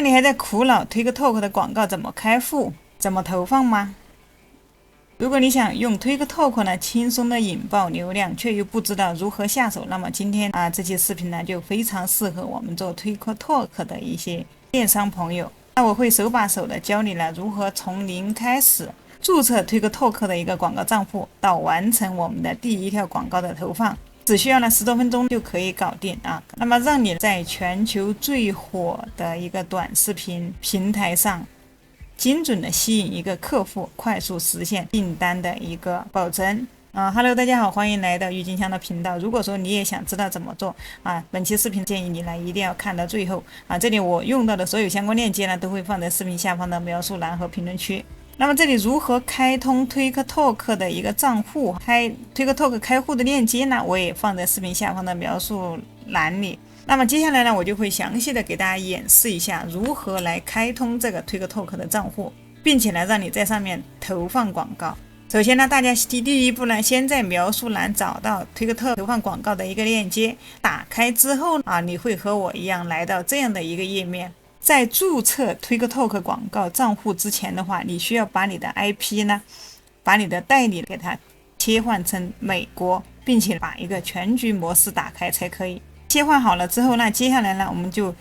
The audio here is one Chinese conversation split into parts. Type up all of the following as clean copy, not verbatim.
你还在苦恼推个 Talk 的广告怎么开户、怎么投放吗？如果你想用推个 Talk 呢轻松的引爆流量，却又不知道如何下手，那么今天这期视频呢就非常适合我们做推个 Talk 的一些电商朋友。那我会手把手的教你呢如何从零开始注册推个 Talk 的一个广告账户，到完成我们的第一条广告的投放，只需要呢10多分钟就可以搞定啊。那么让你在全球最火的一个短视频平台上精准的吸引一个客户，快速实现订单的一个保证。Hello， 大家好，欢迎来到郁金香的频道。如果说你也想知道怎么做本期视频建议你呢一定要看到最后这里我用到的所有相关链接呢都会放在视频下方的描述栏和评论区。那么这里如何开通推个 Talk 的一个账户，推个 Talk 开户的链接呢，我也放在视频下方的描述栏里。那么接下来呢，我就会详细的给大家演示一下如何来开通这个推个 Talk 的账户，并且呢让你在上面投放广告。首先呢，大家第一步呢，先在描述栏找到推个 Talk 投放广告的一个链接，打开之后你会和我一样来到这样的一个页面。在注册推个 Talk 广告账户之前的话，你需要把你的 IP 呢，把你的代理给它切换成美国，并且把一个全局模式打开才可以。切换好了之后，那接下来呢，我们就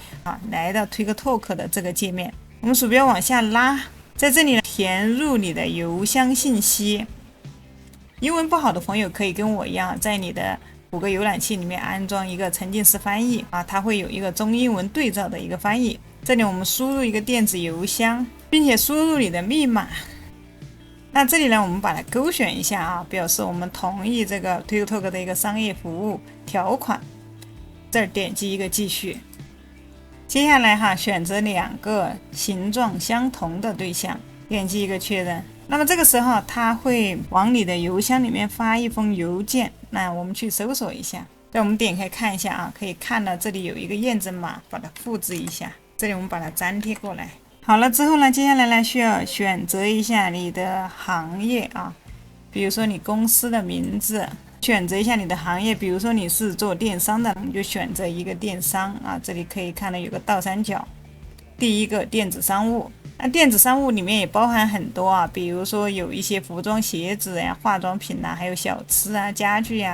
来到推个 Talk 的这个界面，我们鼠标往下拉，在这里填入你的邮箱信息。英文不好的朋友可以跟我一样，在你的谷歌浏览器里面安装一个沉浸式翻译它会有一个中英文对照的一个翻译。这里我们输入一个电子邮箱，并且输入你的密码。那这里呢，我们把它勾选一下表示我们同意这个推个 Talk 的一个商业服务条款。这儿点击一个继续。接下来选择2个形状相同的对象，点击一个确认。那么这个时候它会往你的邮箱里面发一封邮件，那我们去搜索一下。再我们点开看一下可以看到这里有一个验证码，把它复制一下。这里我们把它粘贴过来。好了之后呢，接下来呢需要选择一下你的行业比如说你公司的名字，选择一下你的行业，比如说你是做电商的，你就选择一个电商这里可以看到有个倒三角，第一个电子商务。那电子商务里面也包含很多比如说有一些服装鞋子化妆品还有小吃家具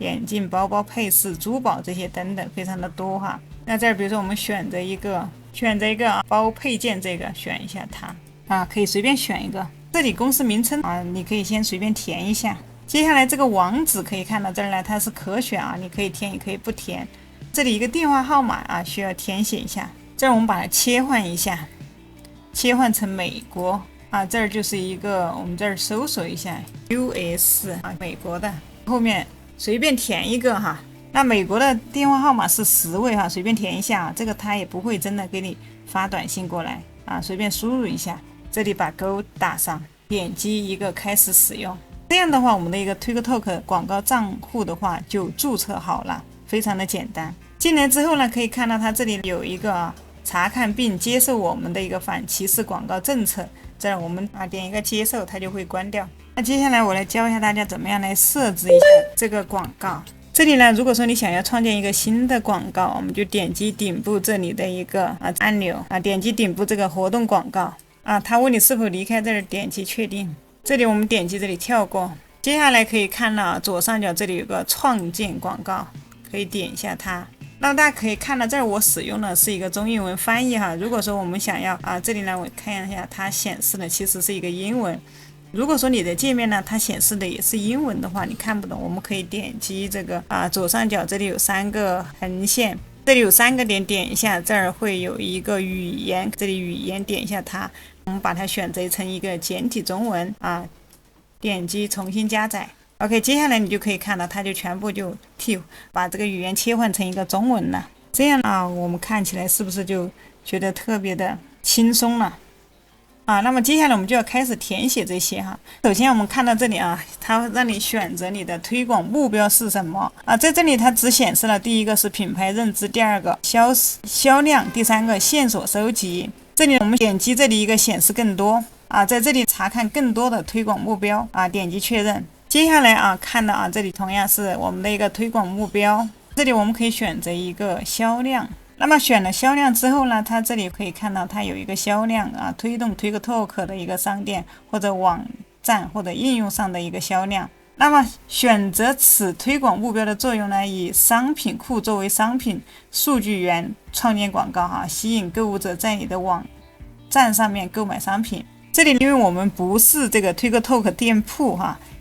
眼镜、包包、配饰、珠宝这些等等，非常的多那这儿比如说我们选择一个包配件，这个选一下它可以随便选一个。这里公司名称你可以先随便填一下。接下来这个网址可以看到这儿来，它是可选你可以填也可以不填。这里一个电话号码需要填写一下。这儿我们把它切换一下，切换成美国这儿就是一个，我们这儿搜索一下 US 美国的，后面随便填一个那美国的电话号码是10位随便填一下这个它也不会真的给你发短信过来随便输入一下，这里把勾打上，点击一个开始使用。这样的话，我们的一个推个 Talk 广告账户的话就注册好了，非常的简单。进来之后呢，可以看到它这里有一个查看并接受我们的一个反歧视广告政策，这样我们点一个接受，它就会关掉。那接下来我来教一下大家怎么样来设置一下这个广告。这里呢，如果说你想要创建一个新的广告，我们就点击顶部这里的一个按钮点击顶部这个活动广告它问你是否离开，这儿点击确定。这里我们点击这里跳过。接下来可以看到左上角这里有个创建广告，可以点一下它。那么大家可以看到这儿我使用的是一个中英文翻译如果说我们想要这里呢，我看一下它显示的其实是一个英文。如果说你的界面呢它显示的也是英文的话，你看不懂，我们可以点击这个左上角这里有3个横线，这里有3个点，点一下这儿会有一个语言，这里语言点一下它，我们把它选择成一个简体中文点击重新加载。 OK， 接下来你就可以看到它就全部就把这个语言切换成一个中文了。这样我们看起来是不是就觉得特别的轻松了那么接下来我们就要开始填写这些首先我们看到这里它让你选择你的推广目标是什么在这里它只显示了第一个是品牌认知，第2个销量，第3个线索收集。这里我们点击这里一个显示更多在这里查看更多的推广目标点击确认。接下来看到这里同样是我们的一个推广目标，这里我们可以选择一个销量，那么选了销量之后呢，它这里可以看到它有一个销量啊，推动 TikTok 的一个商店或者网站或者应用上的一个销量。那么选择此推广目标的作用呢，以商品库作为商品数据源，创建广告吸引购物者在你的网站上面购买商品。这里因为我们不是这个 TikTok 店铺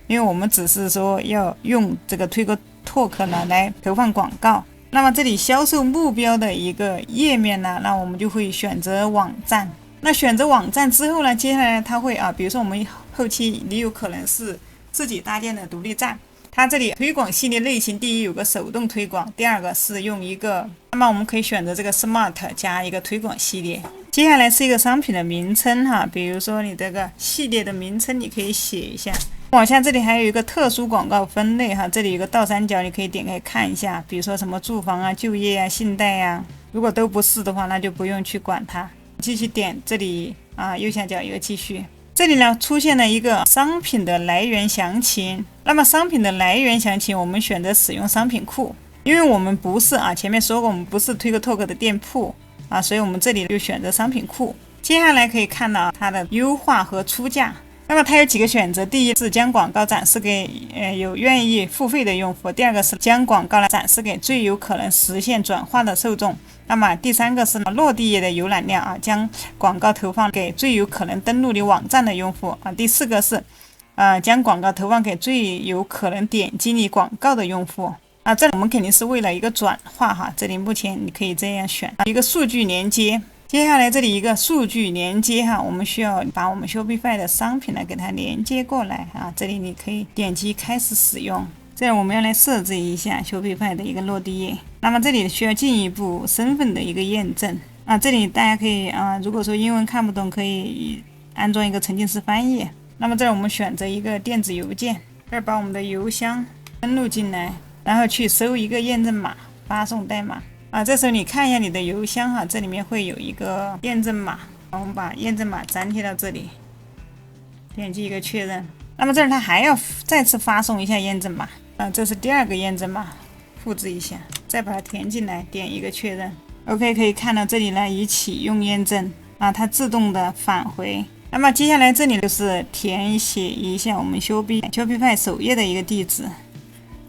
因为我们只是说要用这个 TikTok 呢来投放广告。那么这里销售目标的一个页面呢，那我们就会选择网站。那选择网站之后呢，接下来它会比如说我们后期你有可能是自己搭建的独立站，它这里推广系列类型，第一有个手动推广，第二个是用一个，那么我们可以选择这个 Smart 加一个推广系列。接下来是一个商品的名称比如说你这个系列的名称你可以写一下。往下这里还有一个特殊广告分类这里有个倒三角，你可以点开看一下，比如说什么住房就业信贷如果都不是的话，那就不用去管它。继续点这里右下角一个继续。这里呢出现了一个商品的来源详情，那么商品的来源详情我们选择使用商品库，因为我们不是前面说过我们不是 TikTok 的店铺所以我们这里就选择商品库。接下来可以看到它的优化和出价，那么它有几个选择，第一是将广告展示给有愿意付费的用户，第二个是将广告展示给最有可能实现转化的受众，那么第三个是落地页的浏览量将广告投放给最有可能登录你网站的用户第四个是将广告投放给最有可能点击你广告的用户这里我们肯定是为了一个转化这里目前你可以这样选一个数据连接。接下来这里一个数据连接我们需要把我们 Shopify 的商品给它连接过来这里你可以点击开始使用。这里我们要来设置一下 Shopify 的一个落地页，那么这里需要进一步身份的一个验证这里大家可以如果说英文看不懂可以安装一个沉浸式翻译。那么这里我们选择一个电子邮件，这儿把我们的邮箱登录进来，然后去搜一个验证码，发送代码这时候你看一下你的邮箱这里面会有一个验证码，我们把验证码粘贴到这里，点击一个确认。那么这儿它还要再次发送一下验证码这是第二个验证码，复制一下，再把它填进来，点一个确认。 OK， 可以看到这里呢已启用验证它自动的返回。那么接下来这里就是填写一下我们 Shopify 首页的一个地址。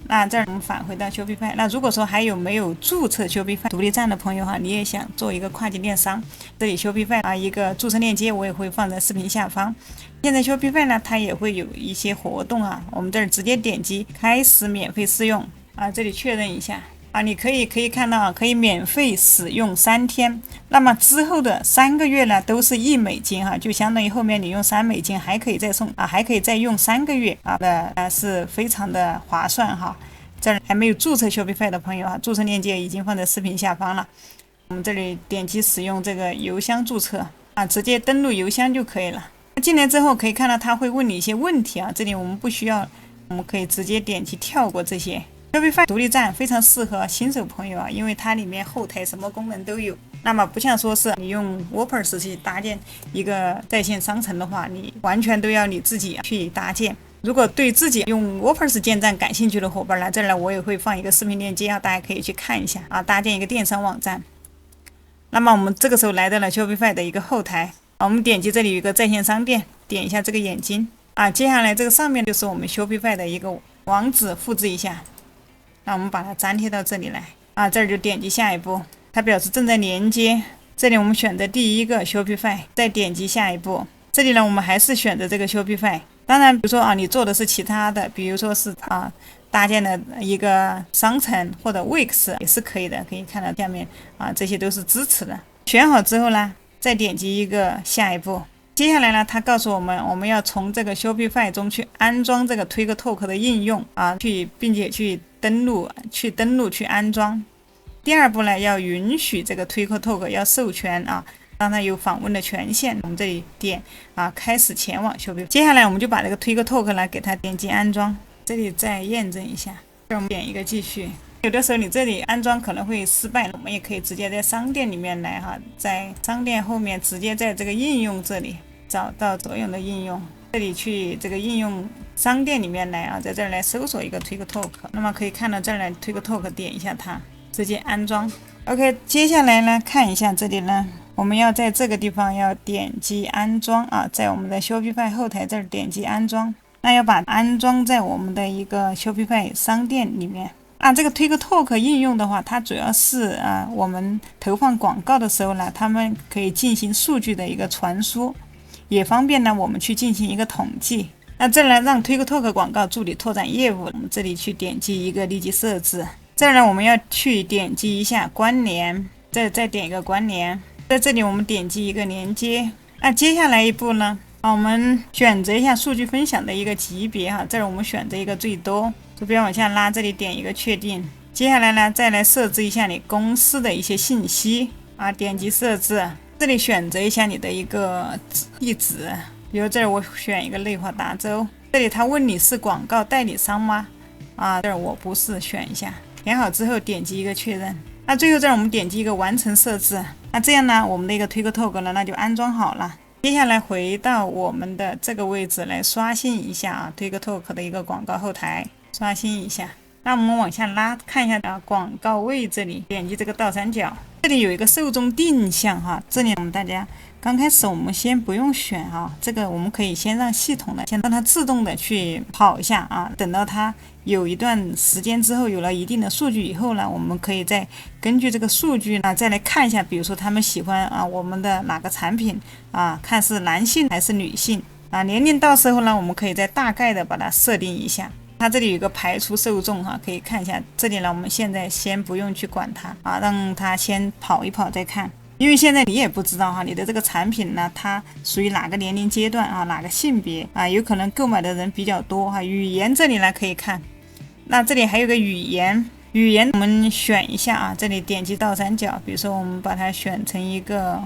那这儿我们返回到 Shopify。那如果说还有没有注册 Shopify 独立站的朋友你也想做一个跨境电商，这里 Shopify 一个注册链接我也会放在视频下方。现在 Shopify 呢它也会有一些活动我们这儿直接点击开始免费试用这里确认一下你可以看到可以免费使用3天，那么之后的3个月呢都是$1就相当于后面你用$3还可以再送还可以再用3个月是非常的划算这儿还没有注册 Shopify 的朋友注册链接已经放在视频下方了。我们这里点击使用这个邮箱注册直接登录邮箱就可以了。进来之后可以看到它会问你一些问题这里我们不需要，我们可以直接点击跳过这些。Shopify 独立站非常适合新手朋友因为它里面后台什么功能都有，那么不像说是你用 WordPress 去搭建一个在线商城的话，你完全都要你自己去搭建。如果对自己用 WordPress 建站感兴趣的伙伴来这儿我也会放一个视频链接大家可以去看一下搭建一个电商网站。那么我们这个时候来到了 Shopify 的一个后台我们点击这里有一个在线商店，点一下这个眼睛接下来这个上面就是我们 Shopify 的一个网址，复制一下，那我们把它粘贴到这里来这儿就点击下一步，它表示正在连接，这里我们选择第一个 Shopify， 再点击下一步。这里呢我们还是选择这个 Shopify， 当然比如说你做的是其他的，比如说是搭建的一个商城或者 Wix 也是可以的，可以看到下面这些都是支持的。选好之后呢再点击一个下一步，接下来呢它告诉我们要从这个 Shopify 中去安装这个 TikTok 的应用并且去登录去安装。第二步呢要允许这个 TikTok 要授权让它有访问的权限，我们这里点开始前往 Shopify。 接下来我们就把这个 TikTok 呢给它点击安装，这里再验证一下，我们点一个继续。有的时候你这里安装可能会失败，我们也可以直接在商店里面来在商店后面直接在这个应用这里找到所有的应用，这里去这个应用商店里面来在这儿来搜索一个 TikTok， 那么可以看到这儿来 TikTok 点一下它，直接安装。OK， 接下来呢，看一下这里呢，我们要在这个地方要点击安装啊，在我们的 Shopify 后台这儿点击安装，那要把安装在我们的一个 Shopify 商店里面。这个 TikTok 应用的话，它主要是我们投放广告的时候呢，他们可以进行数据的一个传输，也方便呢我们去进行一个统计。那这呢，让 TikTok 广告助理拓展业务，我们这里去点击一个立即设置。这儿呢，我们要去点击一下关联，再点一个关联，在这里我们点击一个连接。那接下来一步呢，我们选择一下数据分享的一个级别哈，这儿我们选择一个最多，图标往下拉，这里点一个确定。接下来呢，再来设置一下你公司的一些信息点击设置，这里选择一下你的一个地址，比如这儿我选一个内华达州，这里他问你是广告代理商吗？这儿我不是，选一下。填好之后点击一个确认，那最后这儿我们点击一个完成设置，那这样呢，我们的一个 TikTok 呢，那就安装好了。接下来回到我们的这个位置来刷新一下TikTok 的一个广告后台，刷新一下。那我们往下拉，看一下广告位这里，点击这个倒三角，这里有一个受众定向这里我们大家刚开始我们先不用选这个我们可以先让系统的先让它自动的去跑一下等到它有一段时间之后，有了一定的数据以后呢，我们可以再根据这个数据呢再来看一下，比如说他们喜欢我们的哪个产品看是男性还是女性年龄，到时候呢我们可以再大概的把它设定一下。它这里有一个排除受众可以看一下，这里呢我们现在先不用去管它让它先跑一跑再看。因为现在你也不知道你的这个产品呢，它属于哪个年龄阶段哪个性别有可能购买的人比较多语言这里呢可以看，那这里还有个语言我们选一下这里点击倒三角，比如说我们把它选成一个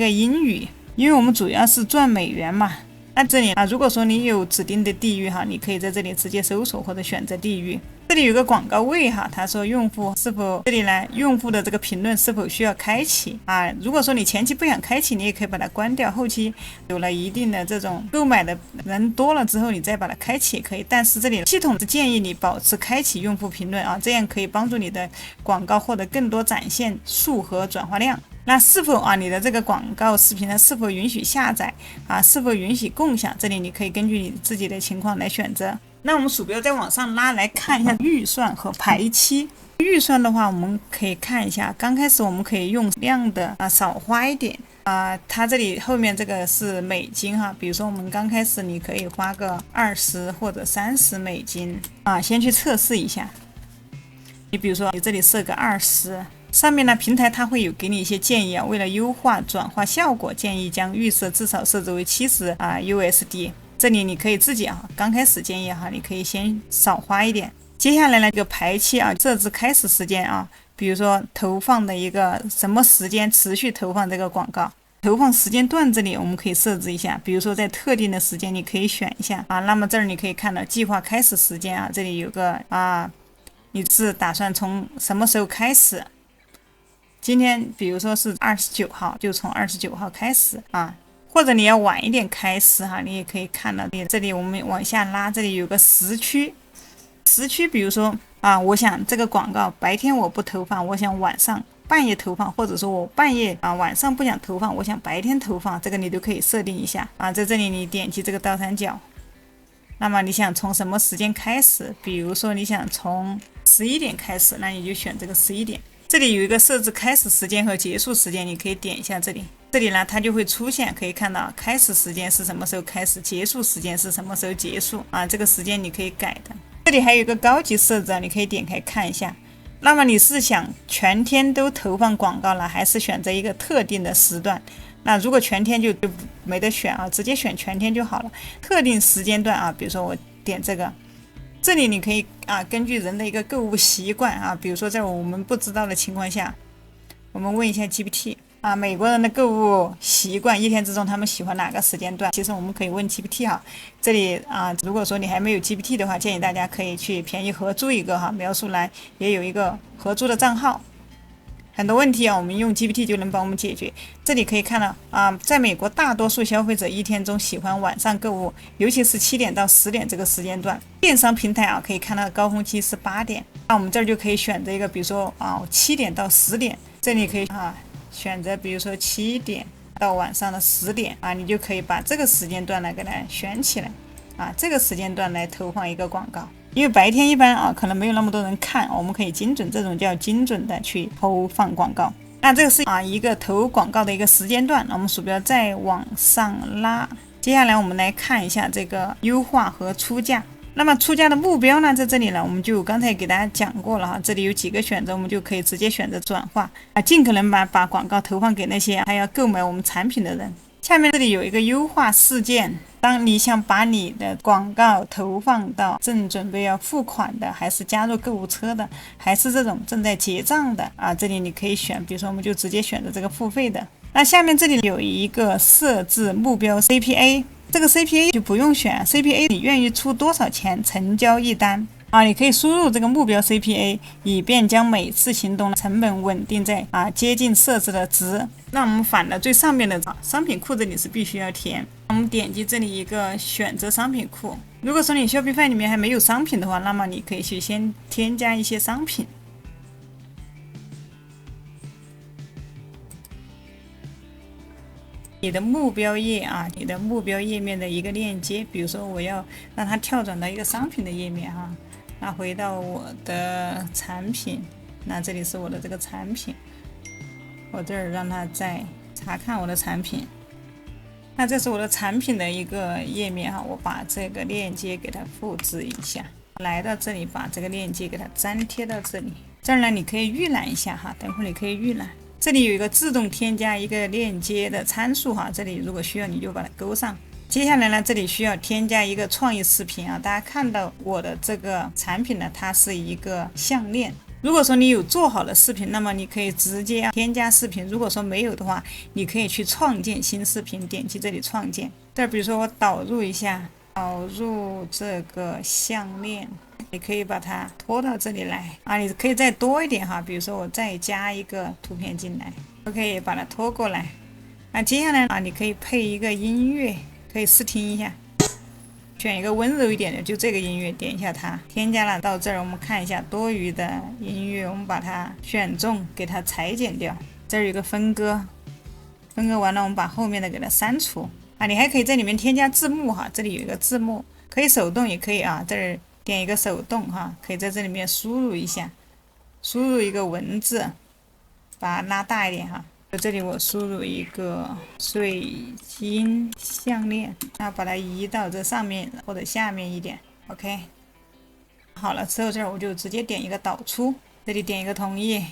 英语，因为我们主要是赚美元嘛。那这里如果说你有指定的地域你可以在这里直接搜索或者选择地域。这里有个广告位他说用户是否，这里呢用户的这个评论是否需要开启如果说你前期不想开启，你也可以把它关掉，后期有了一定的这种购买的人多了之后，你再把它开启也可以。但是这里系统是建议你保持开启用户评论这样可以帮助你的广告获得更多展现数和转化量。那是否你的这个广告视频呢是否允许下载是否允许共享，这里你可以根据你自己的情况来选择。那我们鼠标再往上拉来看一下预算和排期。预算的话我们可以看一下，刚开始我们可以用量的少花一点它这里后面这个是美金比如说我们刚开始你可以花个20或者30美金先去测试一下。你比如说你这里设个20，上面呢平台它会有给你一些建议为了优化转化效果，建议将预设至少设置为70USD。这里你可以自己刚开始建议你可以先少花一点。接下来呢，这个排期设置开始时间比如说投放的一个什么时间持续投放这个广告，投放时间段这里我们可以设置一下，比如说在特定的时间你可以选一下那么这儿你可以看到计划开始时间这里有个你是打算从什么时候开始？今天比如说是29号，就从29号开始或者你要晚一点开始你也可以看到这里我们往下拉，这里有个时区，比如说我想这个广告白天我不投放，我想晚上半夜投放，或者说我半夜晚上不想投放，我想白天投放，这个你都可以设定一下在这里你点击这个倒三角，那么你想从什么时间开始？比如说你想从11点开始，那你就选这个11点。这里有一个设置开始时间和结束时间，你可以点一下这里。这里呢，它就会出现，可以看到开始时间是什么时候开始，结束时间是什么时候结束这个时间你可以改的。这里还有一个高级设置你可以点开看一下。那么你是想全天都投放广告了，还是选择一个特定的时段？那如果全天就没得选直接选全天就好了。特定时间段比如说我点这个。这里你可以根据人的一个购物习惯比如说在我们不知道的情况下，我们问一下 GPT 美国人的购物习惯一天之中他们喜欢哪个时间段？其实我们可以问 GPT 这里如果说你还没有 GPT 的话，建议大家可以去便宜合租一个描述栏也有一个合租的账号。很多问题啊，我们用 GPT 就能帮我们解决。这里可以看到啊，在美国大多数消费者一天中喜欢晚上购物，尤其是7点到10点这个时间段。电商平台啊，可以看到高峰期是8点，那我们这儿就可以选择一个，比如说啊7点到10点，这里可以选择，比如说7点到晚上的10点啊，你就可以把这个时间段来给它选起来啊，这个时间段来投放一个广告。因为白天一般可能没有那么多人看，我们可以精准，这种叫精准的去投放广告。那这个是一个投广告的一个时间段，我们鼠标再往上拉。接下来我们来看一下这个优化和出价。那么出价的目标呢，在这里呢，我们就刚才给大家讲过了这里有几个选择，我们就可以直接选择转化尽可能把广告投放给那些还要购买我们产品的人。下面这里有一个优化事件，当你想把你的广告投放到正准备要付款的，还是加入购物车的，还是这种正在结账的这里你可以选，比如说我们就直接选择这个付费的。那下面这里有一个设置目标 CPA， 这个 CPA 就不用选 CPA， 你愿意出多少钱成交一单你可以输入这个目标 CPA， 以便将每次行动成本稳定在接近设置的值。那我们反的最上面的商品库这里是必须要填，我们点击这里一个选择商品库。如果说你 Shopify 里面还没有商品的话，那么你可以去先添加一些商品。你的目标页你的目标页面的一个链接，比如说我要让它跳转到一个商品的页面那回到我的产品，那这里是我的这个产品，我这儿让它再查看我的产品，那这是我的产品的一个页面我把这个链接给它复制一下，来到这里把这个链接给它粘贴到这里，这儿呢你可以预览一下等会儿你可以预览。这里有一个自动添加一个链接的参数这里如果需要你就把它勾上。接下来呢，这里需要添加一个创意视频大家看到我的这个产品呢，它是一个项链。如果说你有做好的视频，那么你可以直接添加视频；如果说没有的话，你可以去创建新视频，点击这里创建。这比如说我导入一下，导入这个项链，你可以把它拖到这里来你可以再多一点比如说我再加一个图片进来 ，OK， 把它拖过来。接下来你可以配一个音乐。可以试听一下，选一个温柔一点的，就这个音乐，点一下它，添加了。到这儿我们看一下多余的音乐，我们把它选中，给它裁剪掉。这儿有个分割，分割完了我们把后面的给它删除你还可以在里面添加字幕这里有一个字幕，可以手动也可以这儿点一个手动可以在这里面输入一下，输入一个文字，把它拉大一点这里我输入一个水晶项链，把它移到这上面或者下面一点 ，OK。好了之后，这儿我就直接点一个导出，这里点一个同意，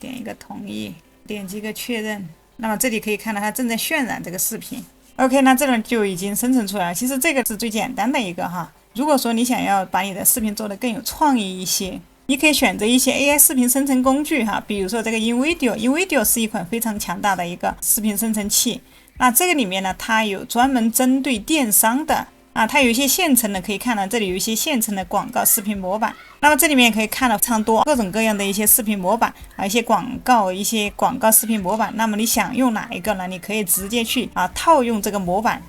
点一个同意，点击一个确认。那么这里可以看到它正在渲染这个视频 ，OK， 那这里就已经生成出来了。其实这个是最简单的一个如果说你想要把你的视频做得更有创意一些，你可以选择一些 AI 视频生成工具比如说这个 InVideo 是一款非常强大的一个视频生成器。那这个里面呢，它有专门针对电商的它有一些现成的，可以看到这里有一些现成的广告视频模板。那么这里面可以看到非常多各种各样的一些视频模板一些广告视频模板。那么你想用哪一个呢？你可以直接去套用这个模板。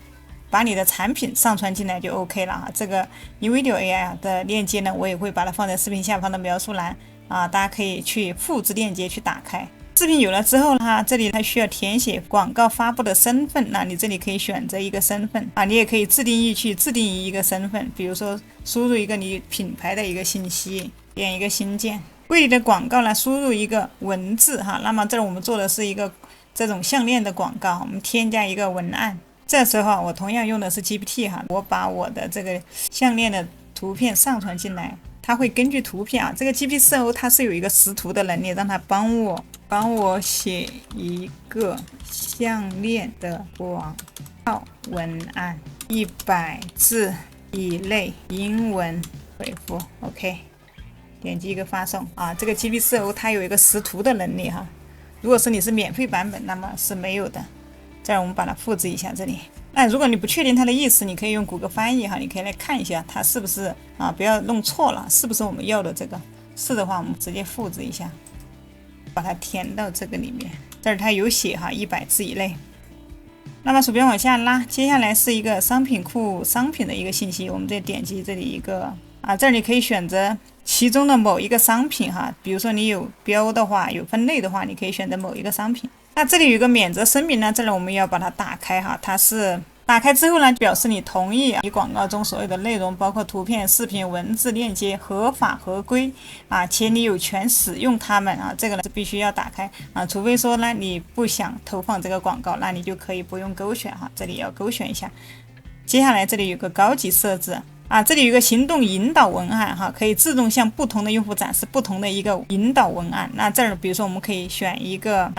把你的产品上传进来就 OK 了这个 InVideo AI 的链接呢，我也会把它放在视频下方的描述栏大家可以去复制链接去打开。视频有了之后呢，这里它需要填写广告发布的身份，那你这里可以选择一个身份你也可以自定义去自定义一个身份，比如说输入一个你品牌的一个信息，点一个新建。为你的广告呢，输入一个文字那么这儿我们做的是一个这种项链的广告，我们添加一个文案。这时候我同样用的是 GPT 我把我的这个项链的图片上传进来，它会根据图片这个 GPT-4o 它是有一个识图的能力，让它帮我写一个项链的广告文案，100字以内，英文回复 OK， 点击一个发送这个 GPT-4o 它有一个识图的能力如果是你是免费版本，那么是没有的。这样我们把它复制一下这里。那如果你不确定它的意思，你可以用谷歌翻译你可以来看一下它是不是不要弄错了，是不是我们要的这个。是的话，我们直接复制一下。把它填到这个里面。这儿它有写哈，100字以内。那么鼠标往下拉，接下来是一个商品库商品的一个信息，我们再点击这里一个这儿你可以选择其中的某一个商品哈，比如说你有标的话，有分类的话，你可以选择某一个商品。那这里有一个免责声明呢，这里我们要把它打开哈，它是打开之后呢，表示你同意你广告中所有的内容，包括图片、视频、文字、链接合法合规且你有权使用它们这个呢是必须要打开除非说呢你不想投放这个广告，那你就可以不用勾选哈，这里要勾选一下。接下来这里有个高级设置这里有一个行动引导文案哈，可以自动向不同的用户展示不同的一个引导文案。那这儿比如说我们可以选一个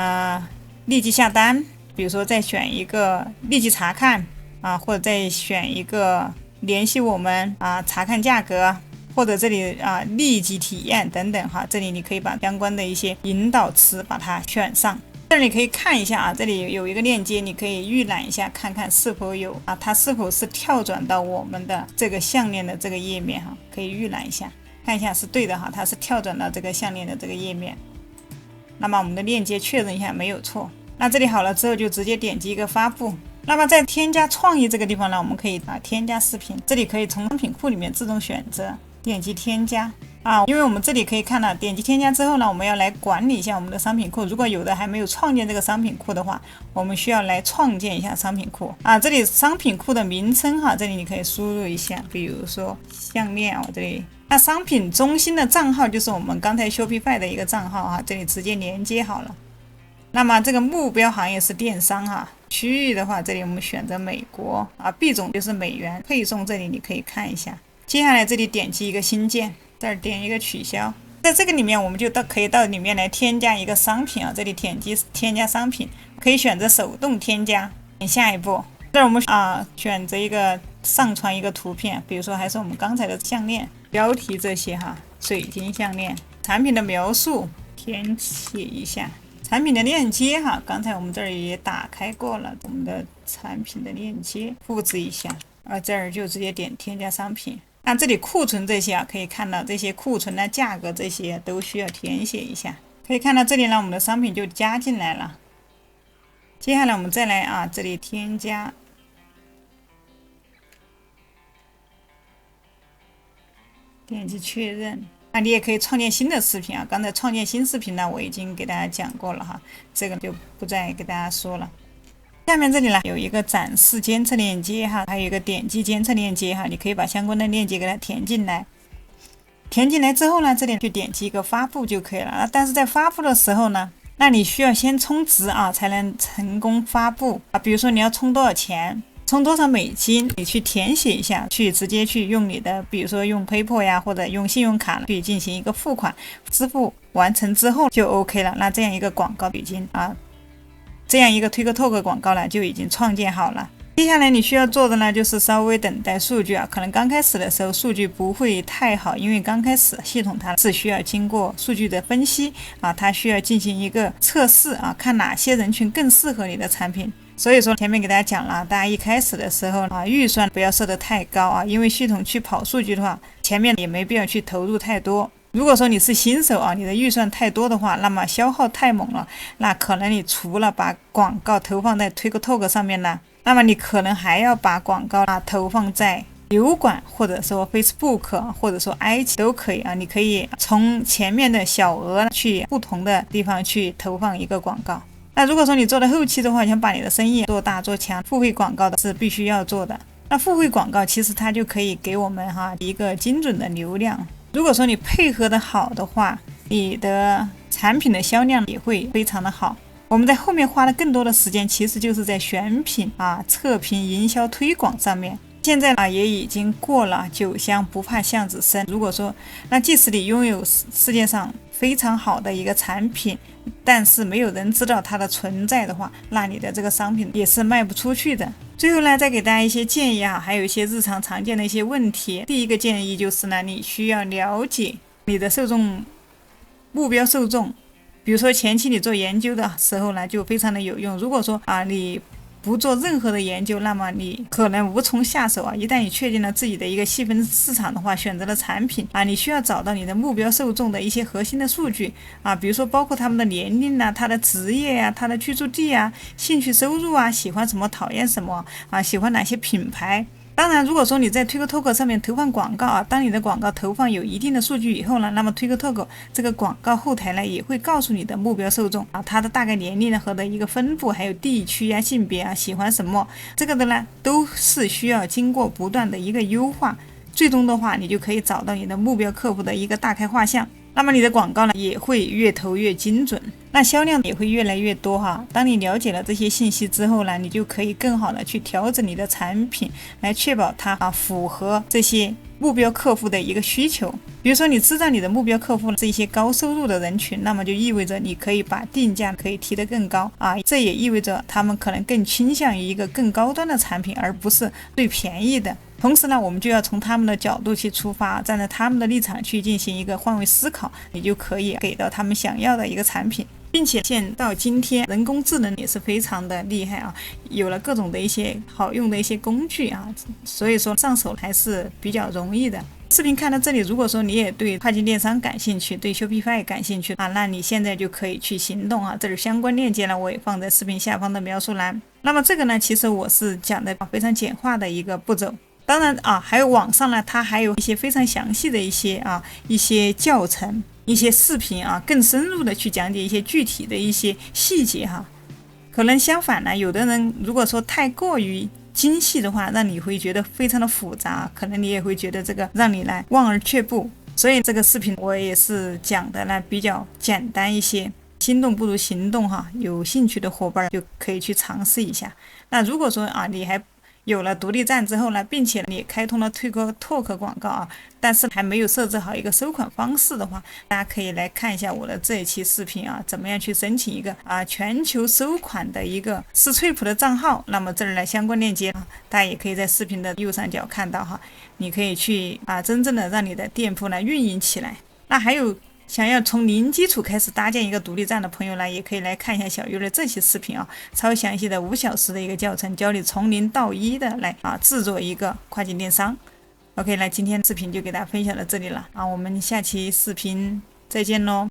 立即下单，比如说再选一个立即查看或者再选一个联系我们查看价格，或者这里立即体验等等哈，这里你可以把相关的一些引导词把它选上。这里可以看一下这里有一个链接，你可以预览一下，看看是否有它是否是跳转到我们的这个项链的这个页面哈，可以预览一下，看一下是对的哈，它是跳转到这个项链的这个页面。那么我们的链接确认一下没有错。那这里好了之后就直接点击一个发布。那么在添加创意这个地方呢，我们可以添加视频，这里可以从商品库里面自动选择，点击添加因为我们这里可以看到，点击添加之后呢，我们要来管理一下我们的商品库。如果有的还没有创建这个商品库的话，我们需要来创建一下商品库这里商品库的名称这里你可以输入一下，比如说项链这里。那商品中心的账号就是我们刚才 Shopify 的一个账号这里直接连接好了。那么这个目标行业是电商区域的话，这里我们选择美国币种就是美元，配送这里你可以看一下。接下来这里点击一个新建，这儿点一个取消，在这个里面我们就可以到里面来添加一个商品这里点击添加商品，可以选择手动添加，点下一步。这儿我们选择一个上传一个图片，比如说还是我们刚才的项链，标题这些水晶项链，产品的描述填写一下。产品的链接刚才我们这儿也打开过了，我们的产品的链接复制一下，这儿就直接点添加商品。那这里库存这些可以看到这些库存的价格这些都需要填写一下。可以看到这里呢，我们的商品就加进来了。接下来我们再来这里添加，点击确认。你也可以创建新的视频刚才创建新视频呢，我已经给大家讲过了这个就不再给大家说了。下面这里呢有一个展示监测链接还有一个点击监测链接你可以把相关的链接给它填进来。填进来之后呢，这里就点击一个发布就可以了。但是在发布的时候呢，那你需要先充值才能成功发布比如说你要充多少钱，充多少美金，你去填写一下，去直接去用你的，比如说用 PayPal 呀，或者用信用卡去进行一个付款，支付完成之后就 OK 了。那这样一个广告已经这样一个推个 Talk 广告呢就已经创建好了。接下来你需要做的呢，就是稍微等待数据可能刚开始的时候数据不会太好，因为刚开始系统它是需要经过数据的分析它需要进行一个测试看哪些人群更适合你的产品。所以说前面给大家讲了，大家一开始的时候预算不要设得太高因为系统去跑数据的话，前面也没必要去投入太多。如果说你是新手你的预算太多的话，那么消耗太猛了，那可能你除了把广告投放在推个 Talk 上面呢，那么你可能还要把广告投放在油管，或者说 Facebook， 或者说 IG 都可以你可以从前面的小额去不同的地方去投放一个广告。那如果说你做的后期的话，想把你的生意做大做强，付费广告的是必须要做的。那付费广告其实它就可以给我们一个精准的流量。如果说你配合的好的话，你的产品的销量也会非常的好。我们在后面花了更多的时间，其实就是在选品测评、营销、推广上面。现在也已经过了酒香不怕巷子深。如果说那即使你拥有世界上非常好的一个产品，但是没有人知道它的存在的话，那你的这个商品也是卖不出去的。最后呢，再给大家一些建议还有一些日常常见的一些问题。第一个建议就是呢，你需要了解你的目标受众。比如说前期你做研究的时候呢，就非常的有用。如果说你不做任何的研究，那么你可能无从下手啊。一旦你确定了自己的一个细分市场的话，选择了产品啊，你需要找到你的目标受众的一些核心的数据啊，比如说包括他们的年龄啊、他的职业啊、他的居住地啊、兴趣收入啊、喜欢什么、讨厌什么啊、喜欢哪些品牌。当然，如果说你在推个 Talk 上面投放广告啊，当你的广告投放有一定的数据以后呢，那么推个 Talk 这个广告后台呢也会告诉你的目标受众啊，他的大概年龄和的一个分布，还有地区啊、性别啊、喜欢什么，这个的呢都是需要经过不断的一个优化，最终的话你就可以找到你的目标客户的一个大概画像。那么你的广告呢也会越投越精准，那销量也会越来越多哈。当你了解了这些信息之后呢，你就可以更好的去调整你的产品，来确保它符合这些目标客户的一个需求。比如说你知道你的目标客户是一些高收入的人群，那么就意味着你可以把定价可以提得更高啊，这也意味着他们可能更倾向于一个更高端的产品，而不是最便宜的。同时呢，我们就要从他们的角度去出发，站在他们的立场去进行一个换位思考，你就可以给到他们想要的一个产品。并且现到今天，人工智能也是非常的厉害啊，有了各种的一些好用的一些工具啊，所以说上手还是比较容易的。视频看到这里，如果说你也对跨境电商感兴趣，对 Shopify 感兴趣啊，那你现在就可以去行动啊。这里相关链接呢，我也放在视频下方的描述栏。那么这个呢，其实我是讲的非常简化的一个步骤。当然啊，还有网上呢，它还有一些非常详细的一些教程、一些视频啊，更深入的去讲解一些具体的一些细节哈。可能相反呢，有的人如果说太过于精细的话，让你会觉得非常的复杂，可能你也会觉得这个让你来望而却步。所以这个视频我也是讲的呢比较简单一些，心动不如行动哈。有兴趣的伙伴就可以去尝试一下。那如果说啊，你还有了独立站之后呢，并且你开通了推个 Talk 广告啊，但是还没有设置好一个收款方式的话，大家可以来看一下我的这一期视频啊，怎么样去申请一个全球收款的一个Stripe的账号。那么这里来相关链接大家也可以在视频的右上角看到哈，你可以去真正的让你的店铺呢运营起来。那还有想要从零基础开始搭建一个独立站的朋友呢，也可以来看一下小优的这期视频啊，超详细的5小时的一个教程，教你从0到1的来制作一个跨境电商。OK， 那今天视频就给大家分享到这里了啊，我们下期视频再见喽。